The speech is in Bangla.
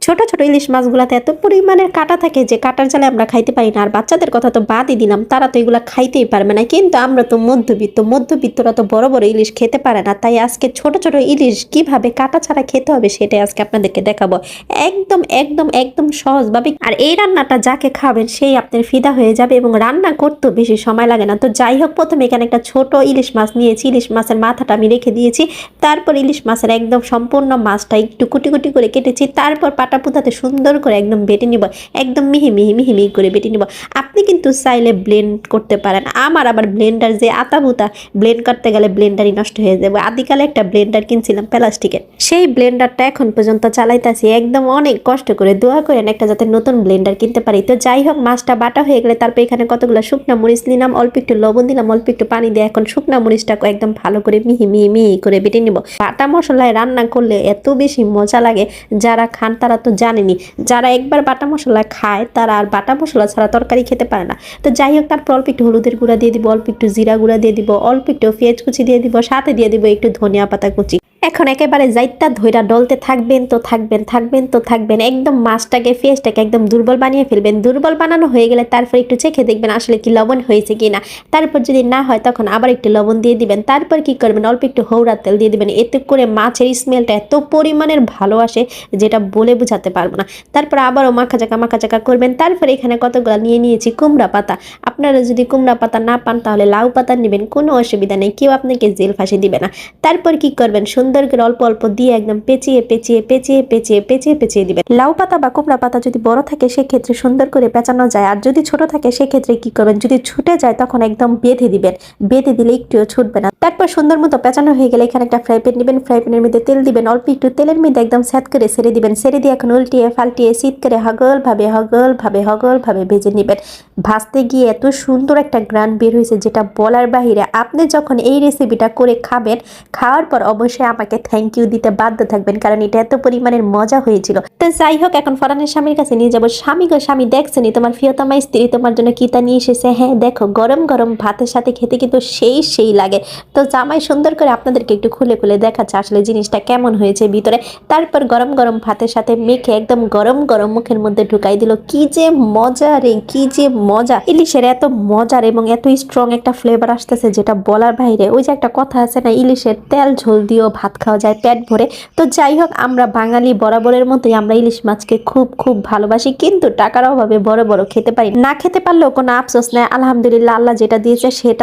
ছোট ছোট ইলিশ মাছগুলাতে এত পরিমাণের কাঁটা থাকে যে কাঁটার জালে আমরা খাইতে পারি না। আর বাচ্চাদের কথা তো বাদই দিলাম, তারা তো এগুলা খাইতেই পারবে না। কিন্তু আমরা তো মধ্যবিত্তরা তো বড় বড় ইলিশ খেতে পারে না। তাই আজকে ছোট ছোট ইলিশ কিভাবে কাঁটা ছাড়া খেতে হবে সেটাই আজকে আপনাদেরকে দেখাবো, একদম একদম একদম সহজভাবে। আর এই রান্নাটা যাকে খাবেন সেই আপনার ফিদা হয়ে যাবে, এবং রান্না করতেও বেশি সময় লাগে না। তো যাই হোক, প্রথমে এখানে একটা ছোট ইলিশ মাছ নিয়েছি। ইলিশ মাছের মাথাটা আমি রেখে দিয়েছি। তারপর ইলিশ মাছের একদম সম্পূর্ণ মাছটা একটু কুটি কুটি করে কেটেছি। তারপর পাটা পুঁতাতে সুন্দর করে একদম বেটে নিব, একদম মিহি মিহি মিহি মিহি করে বেটে নিব। আপনি কিন্তু চাইলে ব্লেন্ড করতে পারেন। আমার আবার ব্লেন্ডার যে আতাবুতা, ব্লেন্ড করতে গেলে ব্লেন্ডারই নষ্ট হয়ে যাবে। আদিকালে একটা ব্লেন্ডার কিনছিলাম প্লাস্টিকের, সেই ব্লেন্ডারটা এখন পর্যন্ত চালাইতেছি একদম অনেক কষ্ট করে। দোয়া করেন একটা যাতে নতুন ব্লেন্ডার কিনতে পারি। তো যাই হোক, মাছটা বাটা হয়ে গেলে তারপর এখানে কতগুলো শুকনো মরিচ নিলাম, অল্প একটু লবণ দিলাম, অল্প একটু পানি দিয়ে এখন শুকনো মরিচটাকে একদম ভালো করে মিহি মিহি মিহি করে বেটে নিব। বাটা মশলায় রান্না করলে এত বেশি মজা লাগে, যারা খান তারা তো জানেনি। যারা একবার বাটা মশলা খায় তারা আর বাটা মশলা ছাড়া তরকারি খেতে পারে না। তো যাই হোক, তারপর অল্প একটু হলুদের গুঁড়া দিয়ে দিব, অল্প একটু জিরা গুঁড়া দিয়ে দিব, অল্প একটু পেঁয়াজ কুচি দিয়ে দিব, সাথে দিয়ে দিব একটু ধনিয়া পাতা কুচি। এখন একেবারে যাইতা ধইরা ডলতে থাকবেন তো থাকবেন, থাকবেন তো থাকবেন, একদম মাছটাকে পেঁয়াজটাকে একদম দুর্বল বানিয়ে ফেলবেন। দুর্বল বানানো হয়ে গেলে তারপর একটু চেখে দেখবেন আসলে কি লবণ হয়েছে কিনা। তারপর যদি না হয় তখন আবার একটু লবণ দিয়ে দিবেন। তারপর কি করবেন, অল্প একটু হৌড়া তেল দিয়ে দিবেন। এতে করে মাছের স্মেলটা এত পরিমাণের ভালো আসে যেটা বলে বোঝাতে পারবো না। তারপর আবারও মাখা চাকা করবেন। তারপর এখানে কতগুলো নিয়েছি কুমড়া পাতা। আপনারা যদি কুমড়া পাতা না পান তাহলে লাউ পাতা নেবেন, কোনো অসুবিধা নেই, কেউ আপনাকে জেল ফাঁসি দিবে না। তারপর কি করবেন, সুন্দর করে অল্প অল্প দিয়ে একদম পেঁচিয়ে দিবেন। লাউ পাতা বা কুমড়া পাতা যদি বড় থাকে সেক্ষেত্রে সুন্দর করে পেঁচানো যায়, আর যদি ছোট থাকে সেক্ষেত্রে কি করবেন, যদি ছুটে যায় তখন একদম বেঁধে দিবেন। বেঁধে দিলে একটুও ছুটবে না। তারপর সুন্দর মতো পেঁচানো হয়ে গেলে এখানে একটা ফ্রাই প্যান নেবেন। ফ্রাই প্যানের মধ্যে তেল দিবেন, অল্প একটু তেলের মধ্যে একদম স্যাঁত করে ছেড়ে দিবেন। ছেড়ে দিয়ে এখন উল্টিয়ে ফাল্টিয়ে শীত করে হগল ভাবে ভেজে নেবেন। ভাজতে গিয়ে এত সুন্দর একটা গ্রান বের হয়েছে যেটা বলার বাহিরে। আপনি যখন এই রেসিপিটা করে খাবেন, খাওয়ার পর অবশ্যই আমাকে থ্যাংক ইউ দিতে বাধ্য থাকবেন, কারণ এটা এত পরিমাণের মজা হয়েছিল। তো যাই হোক, এখন ফরানের স্বামীর কাছে নিয়ে যাবো। স্বামী গো স্বামী, দেখছেনি তোমার প্রিয়তমা স্ত্রী তোমার জন্য কি তা নিয়ে এসেছে? হ্যাঁ দেখো, গরম গরম ভাতের সাথে খেতে কিন্তু সেই লাগে। তো জামাই সুন্দর করে আপনাদেরকে একটু খুলে খুলে দেখাচ্ছে আসলে জিনিসটা কেমন হয়েছে ভিতরে। তারপর গরম গরম ভাতের সাথে মেখে একদম গরম গরম মুখের মধ্যে ঢুকাই দিল। কি যে মজা রে, কি যে মজা! ইলিশের এত মজার এবং এত স্ট্রং একটা ফ্লেভার আসতেছে যেটা বলার বাইরে। ওই যে একটা কথা আছে না, ইলিশের তেল ঝোল দিয়েও ভাত খাওয়া যায় পেট ভরে। তো যাই হোক, আমরা বাঙালি বরাবরের মতোই আমরা ইলিশ মাছকে খুব ভালোবাসি, কিন্তু টাকার অভাবে বড় বড় খেতে পারি না। খেতে পারলেও কোনো আফসোস নেই, আলহামদুলিল্লাহ, আল্লাহ যেটা দিয়েছে সেটা